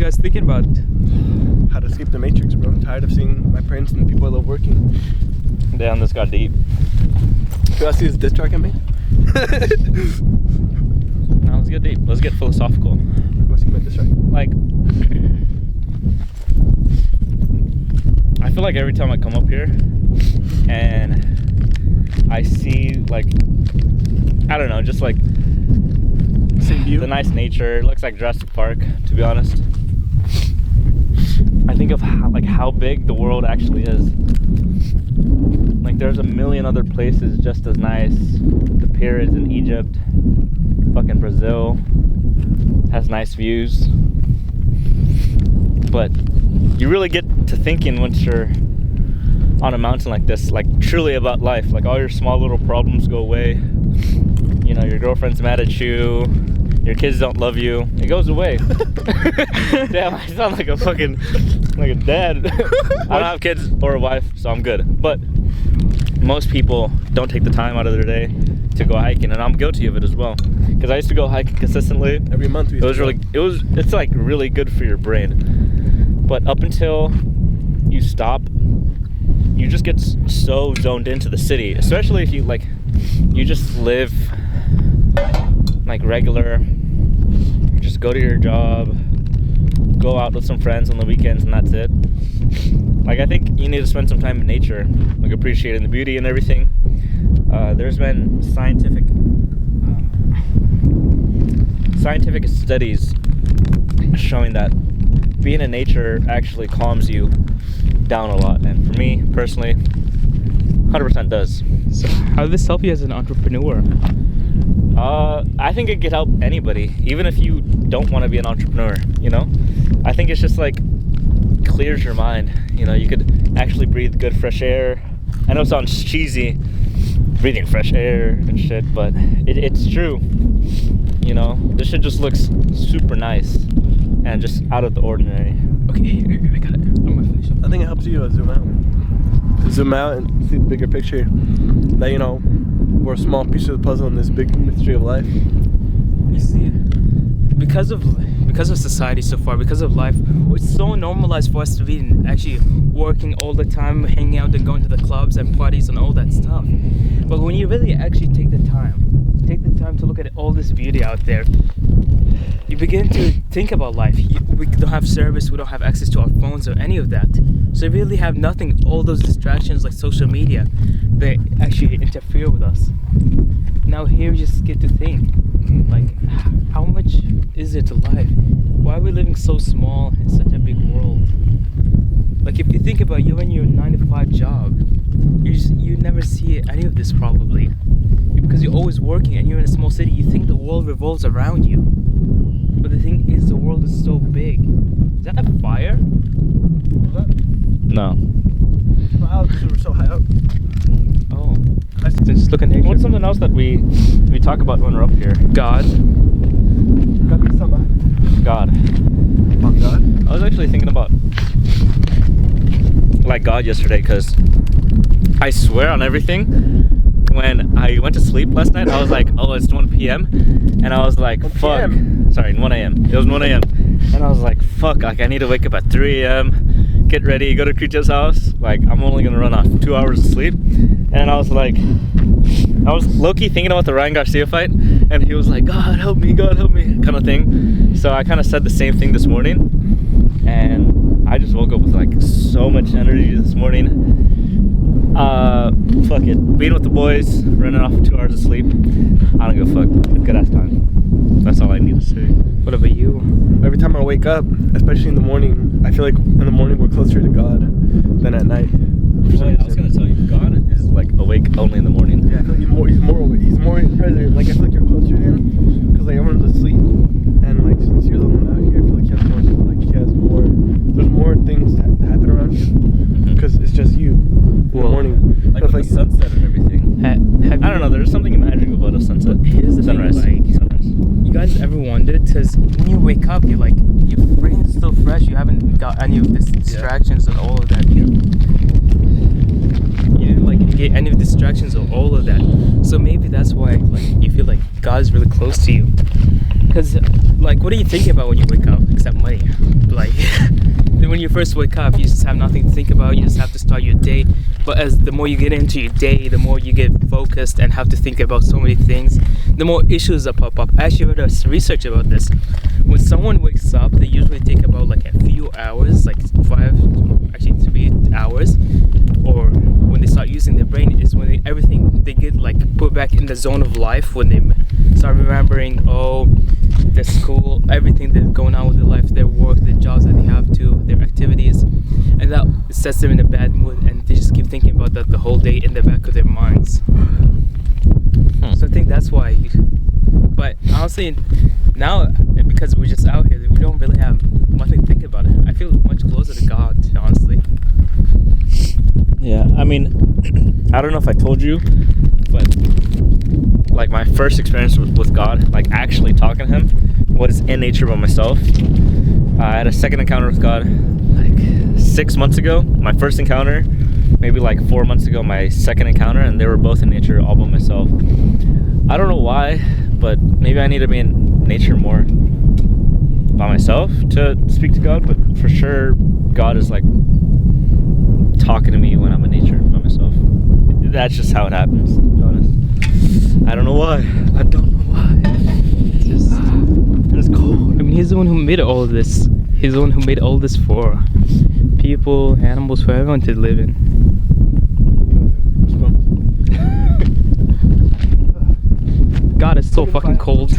guys thinking about? How to escape the matrix, bro. I'm tired of seeing my parents and the people I love working. Damn, this got deep. You want to see this diss track at me? Now let's get deep. Let's get philosophical. You want to see my diss track? Like, I feel like every time I come up here and I see, like, I don't know, just like Same view? the nice nature. It looks like Jurassic Park, to be honest. I think of how big the world actually is. Like, there's a million other places just as nice. The pyramids in Egypt, fucking Brazil has nice views. But you really get to thinking once you're on a mountain like this, like truly about life. Like, all your small little problems go away. You know, your girlfriend's mad at you, your kids don't love you, it goes away. Damn, I sound like a fucking, like a dad. I don't have kids or a wife, so I'm good. But most people don't take the time out of their day to go hiking, and I'm guilty of it as well. Because I used to go hiking consistently. Every month we It's like really good for your brain. But up until you stop, you just get so zoned into the city, especially if you just live like regular, just go to your job, go out with some friends on the weekends, and that's it. Like, I think you need to spend some time in nature, like appreciating the beauty and everything. There's been scientific studies showing that being in nature actually calms you down a lot, and for me personally, 100% does. So how does this help you as an entrepreneur? I think it could help anybody, even if you don't want to be an entrepreneur, you know? I think it's just like clears your mind. You know, you could actually breathe good fresh air. I know it sounds cheesy, breathing fresh air and shit, but it's true. You know, this shit just looks super nice and just out of the ordinary. Okay, I got it. I'm gonna finish up. I think it helps you zoom out. Zoom out and see the bigger picture. That, you know, we're a small piece of the puzzle in this big mystery of life. You see, because of society so far, because of life, it's so normalized for us to be actually working all the time, hanging out and going to the clubs and parties and all that stuff. But when you really actually take the time to look at all this beauty out there, you begin to think about life. We don't have service, we don't have access to our phones or any of that. So we really have nothing, all those distractions like social media, they actually interfere with us. Now here you just get to think, like, how much is there to life? Why are we living so small in such a big world? Like, if you think about you and your 9-to-5 job, you never see any of this probably. Because you're always working and you're in a small city, you think the world revolves around you. But the thing is, the world is so big. Is that a fire? No. Wow, because we're so high up. Oh. Just look at nature. What's something else that we talk about when we're up here? God. God. About God? I was actually thinking about like God yesterday, because I swear on everything, when I went to sleep last night, I was like, oh, it's 1 p.m. And I was like, fuck. Sorry, 1 a.m. It was 1 a.m. And I was like, fuck, like I need to wake up at 3 a.m., get ready, go to Creech's house. Like, I'm only gonna run off 2 hours of sleep. And I was like, I was low-key thinking about the Ryan Garcia fight, and he was like, God help me, kind of thing. So I kind of said the same thing this morning, and I just woke up with like so much energy this morning. Fuck it, being with the boys, running off 2 hours of sleep, I don't give a fuck. Good ass time. That's all I need to say. What about you? Every time I wake up, especially in the morning, I feel like in the morning we're closer to God than at night. I was gonna tell you, God is like awake only in the morning. Yeah, I feel like he's more present. Like, I feel like you're closer to him, because like everyone's asleep, and like since you're the one out here, I feel like there's more things that happen around you, because it's just you in the morning. Like with the sunset and everything. I don't know, there's something magical about a sunset. Here's the Sunrise. thing, like, Sunrise. you guys ever wondered, because when you wake up, you're like, your brain is still fresh, you haven't got any of these distractions and all of that. You didn't like get any of the distractions or all of that. So maybe that's why like you feel like God's really close to you. Because like, what are you thinking about when you wake up except money? Like, when you first wake up, you just have nothing to think about. You just have to start your day. But as the more you get into your day, the more you get focused and have to think about so many things, the more issues that pop up. I actually read research about this. When someone wakes up, they usually take about like a few hours, like 3 hours, or when they start using their brain is when everything they get like put back in the zone of life, when they start remembering, their school, everything that's going on with their life, their work, their jobs that they have to, their activities, and that sets them in a bad mood, and they just keep thinking about that the whole day in the back of their minds. So I think that's why. But honestly, now because we're just out here, we don't really have nothing to think about it. I feel much closer to God, honestly. Yeah, I mean, I don't know if I told you, but like my first experience with God, like actually talking to Him, was in nature by myself. I had a second encounter with God like 6 months ago. My first encounter, maybe like 4 months ago, my second encounter, and they were both in nature all by myself. I don't know why, but maybe I need to be in nature more by myself to speak to God, but for sure God is like talking to me when I'm in nature by myself. That's just how it happens, to be honest. I don't know why. I don't know why. It's cold. I mean, He's the one who made all of this. He's the one who made all this for people, animals, for everyone to live in. God, it's so fucking cold.